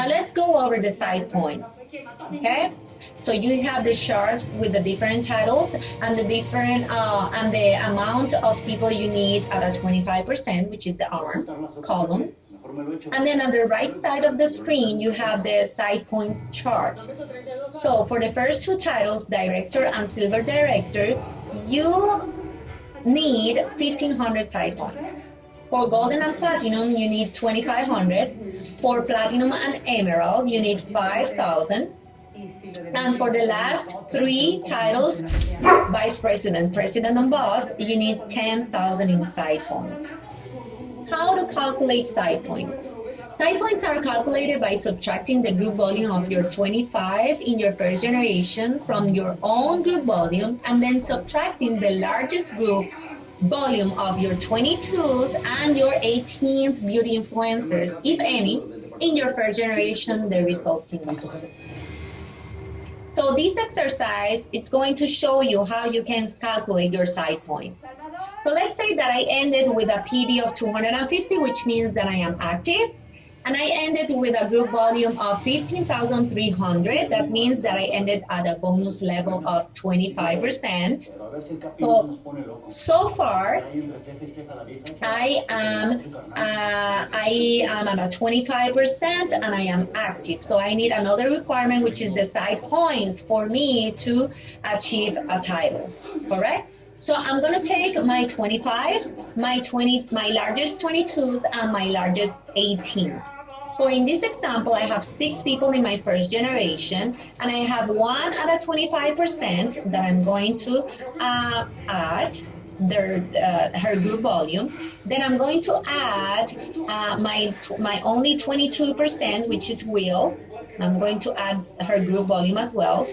Now let's go over the side points, okay? So you have the chart with the different titles and the different and the amount of people you need at a 25%, which is the arm column. And then on the right side of the screen, you have the side points chart. So for the first two titles, Director and Silver Director, you need 1,500 side points. For Golden and Platinum, you need 2,500. For Platinum and Emerald, you need 5,000. And for the last three titles, Vice President, President, and Boss, you need 10,000 in side points. How to calculate side points? Side points are calculated by subtracting the group volume of your 25 in your first generation from your own group volume and then subtracting the largest group volume of your 22s and your 18th beauty influencers, if any, in your first generation, the resulting group. So this exercise, it's going to show you how you can calculate your side points. So let's say that I ended with a PV of 250, which means that I am active. And I ended with a group volume of 15,300. That means that I ended at a bonus level of 25%. So far, I am at a 25% and I am active. So I need another requirement, which is the side points for me to achieve a title, correct? So I'm going to take my 25s, my largest 22s, and my largest 18s. So in this example, I have 6 people in my first generation, and I have one at a 25% that I'm going to add her group volume. Then I'm going to add my only 22%, which is Will. I'm going to add her group volume as well.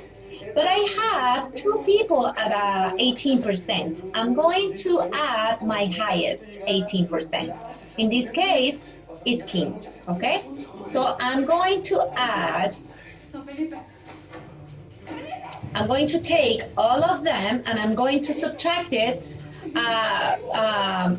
But I have 2 people at 18%. I'm going to add my highest 18%. In this case, is Kim, okay? So I'm going to take all of them and I'm going to subtract it by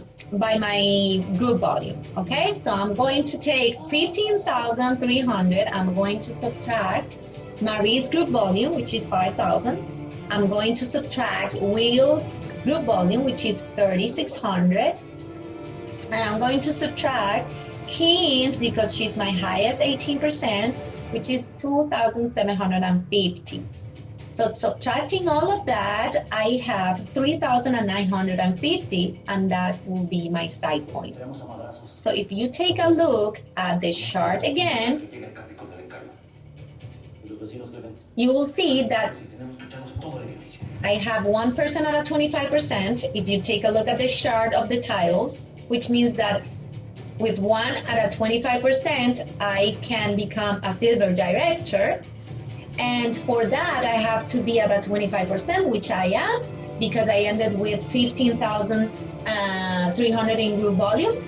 my group volume, okay? So I'm going to take 15,300, I'm going to subtract Marie's group volume, which is 5,000. I'm going to subtract Will's group volume, which is 3,600. And I'm going to subtract Kim's, because she's my highest 18%, which is 2,750. So subtracting all of that, I have 3,950, and that will be my side point. So if you take a look at the chart again, you will see that I have one person at a 25%. If you take a look at the chart of the titles, which means that with one at a 25%, I can become a silver director. And for that, I have to be at a 25%, which I am, because I ended with 15,300 in group volume,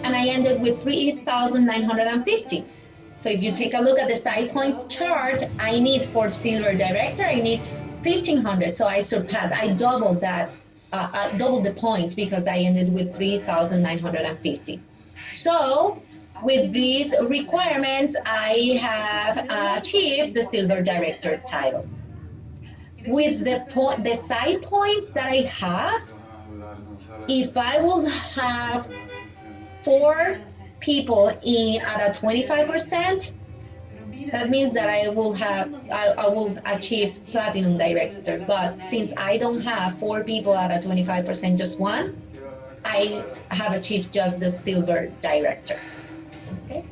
and I ended with 3,950. So if you take a look at the side points chart, I need for silver director, I need 1,500. So I surpassed, I doubled that, doubled the points because I ended with 3,950. So with these requirements, I have achieved the silver director title. With the side points that I have, if I will have 4 people at a 25%, that means that I will achieve platinum director. But since I don't have 4 people at a 25%, just one, I have achieved just the silver director. Okay.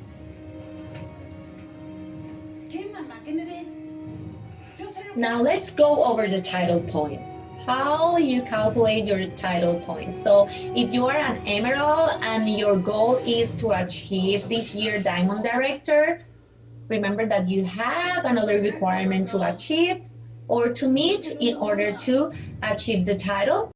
Now let's go over the title points. How you calculate your title points. So if you are an emerald and your goal is to achieve this year diamond director, remember that you have another requirement to achieve or to meet in order to achieve the title.